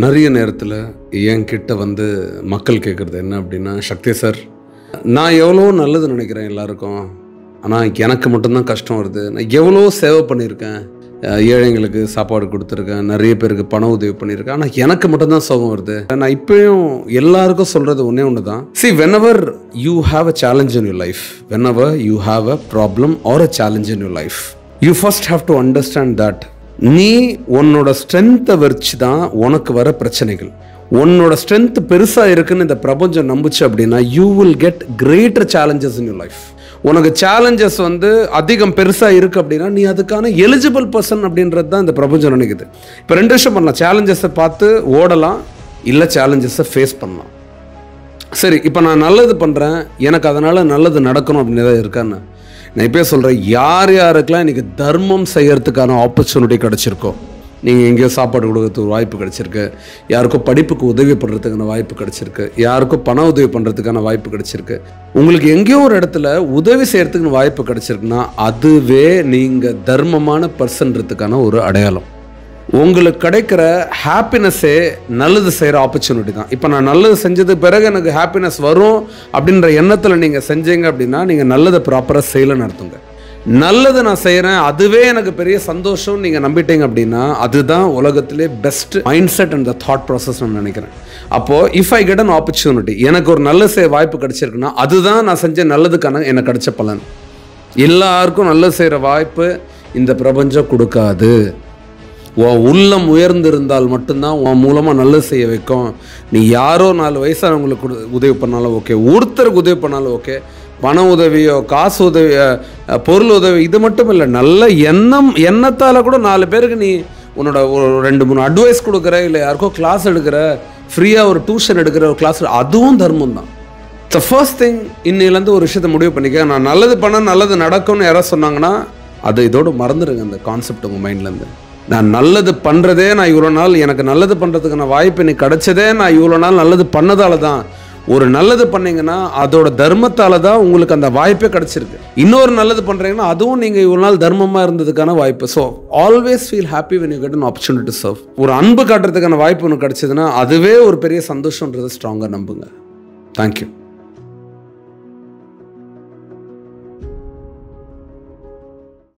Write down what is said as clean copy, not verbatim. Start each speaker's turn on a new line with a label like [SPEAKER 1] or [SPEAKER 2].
[SPEAKER 1] நிறைய நேரத்தில் என்கிட்ட வந்து மக்கள் கேட்குறது என்ன அப்படின்னா, சக்தி சார், நான் எவ்வளோ நல்லது நினைக்கிறேன் எல்லாருக்கும், ஆனால் எனக்கு மட்டும்தான் கஷ்டம் வருது. நான் எவ்வளோ சேவை பண்ணியிருக்கேன், ஏழைங்களுக்கு சாப்பாடு கொடுத்துருக்கேன், நிறைய பேருக்கு பண உதவி பண்ணியிருக்கேன், ஆனால் எனக்கு மட்டும்தான் சோகம் வருது. நான் இப்போயும் எல்லாருக்கும் சொல்கிறது ஒன்று தான். See, whenever you have a challenge in your life, whenever you have a problem or a challenge in your life, you first have to understand that நீ உன்னோட ஸ்ட்ரென்த்தை வச்சு தான் உனக்கு வர பிரச்சனைகள். உன்னோட ஸ்ட்ரென்த் பெருசாக இருக்குன்னு இந்த பிரபஞ்சம் நம்புச்சு அப்படின்னா you will get greater challenges in your life. உனக்கு சேலஞ்சஸ் வந்து அதிகம் பெருசாக இருக்குது அப்படின்னா நீ அதுக்கான எலிஜிபிள் பர்சன் அப்படின்றது தான் இந்த பிரபஞ்சம் நினைக்குது. இப்போ ரெண்டு விஷயம் பண்ணலாம். சேலஞ்சஸை பார்த்து ஓடலாம், இல்லை சேலஞ்சஸை ஃபேஸ் பண்ணலாம். சரி, இப்போ நான் நல்லது பண்ணுறேன், எனக்கு அதனால் நல்லது நடக்கணும் அப்படின்னு தான் இருக்கான்னு நான் இப்போயே சொல்கிறேன். யார் யாருக்கெல்லாம் இன்றைக்கி தர்மம் செய்கிறதுக்கான ஆப்பர்ச்சுனிட்டி கிடச்சிருக்கோ, நீங்கள் எங்கேயோ சாப்பாடு கொடுக்கறதுக்கு வாய்ப்பு கிடச்சிருக்கு, யாருக்கோ படிப்புக்கு உதவி பண்ணுறதுக்கான வாய்ப்பு கிடச்சிருக்கு, யாருக்கோ பண உதவி பண்ணுறதுக்கான வாய்ப்பு கிடச்சிருக்கு, உங்களுக்கு எங்கேயோ ஒரு இடத்துல உதவி செய்கிறதுக்குன்னு வாய்ப்பு கிடச்சிருக்குன்னா அதுவே நீங்கள் தர்மமான பர்சன்றதுக்கான ஒரு அடையாளம். உங்களுக்கு கிடைக்கிற ஹாப்பினஸ்ஸே நல்லது செய்கிற ஆப்பர்ச்சுனிட்டி தான். இப்போ நான் நல்லது செஞ்சது பிறகு எனக்கு ஹாப்பினஸ் வரும் அப்படின்ற எண்ணத்தில் நீங்கள் செஞ்சீங்க அப்படின்னா நீங்கள் நல்லதை ப்ராப்பராக செய்யலைன்னு அர்த்தங்க. நல்லது நான் செய்கிறேன், அதுவே எனக்கு பெரிய சந்தோஷம் நீங்கள் நம்பிட்டீங்க அப்படின்னா அதுதான் உலகத்திலே best mind set and the thought process நான் நினைக்கிறேன். அப்போது if I get an opportunity, எனக்கு ஒரு நல்ல செய்ய வாய்ப்பு கிடைச்சிருக்குன்னா அதுதான் நான் செஞ்ச நல்லதுக்கான எனக்கு கிடைச்ச பலன். எல்லாருக்கும் நல்லது செய்கிற வாய்ப்பு இந்த பிரபஞ்சம் கொடுக்காது. உன் உள்ளம் உயர்ந்திருந்தால் மட்டும்தான் உன் மூலமாக நல்லது செய்ய வைக்கும். நீ யாரோ 4 வயசானவங்களுக்கு உதவி பண்ணாலும் ஓகே, ஒருத்தருக்கு உதவி பண்ணாலும் ஓகே, பண உதவியோ காசு உதவியோ பொருள் உதவி இது மட்டும் இல்லை, நல்ல எண்ணத்தால் கூட 4 பேருக்கு நீ உன்னோட ஒரு 2-3 அட்வைஸ் கொடுக்குற, இல்லை யாருக்கோ கிளாஸ் எடுக்கிற, ஃப்ரீயாக ஒரு டியூஷன் எடுக்கிற ஒரு கிளாஸ், அதுவும் தர்மம் தான். த ஃபர்ஸ்ட் திங், இன்னிலேருந்து ஒரு விஷயத்தை முடிவு பண்ணிக்க. நான் நல்லது பண்ண நல்லது நடக்கும்னு யாராவது சொன்னாங்கன்னா அது இதோடு மறந்துடுங்க. அந்த கான்செப்ட் உங்கள் மைண்ட்லேருந்து. நான் நல்லது பண்ணுறதே, நான் இவ்வளோ நாள் எனக்கு நல்லது பண்ணுறதுக்கான வாய்ப்பு எனக்கு கிடைச்சதே நான் இவ்வளோ நாள் நல்லது பண்ணதால தான். ஒரு நல்லது பண்ணீங்கன்னா அதோட தர்மத்தால் தான் உங்களுக்கு அந்த வாய்ப்பே கிடச்சிருக்கு. இன்னொரு நல்லது பண்ணுறீங்கன்னா அதுவும் நீங்கள் இவ்வளோ நாள் தர்மமாக இருந்ததுக்கான வாய்ப்பு. So always feel happy when you get an opportunity to serve. ஒரு அன்பு காட்டுறதுக்கான வாய்ப்பு ஒன்று கிடச்சிதுன்னா அதுவே ஒரு பெரிய சந்தோஷன்றதை ஸ்ட்ராங்காக நம்புங்க. தேங்க்யூ.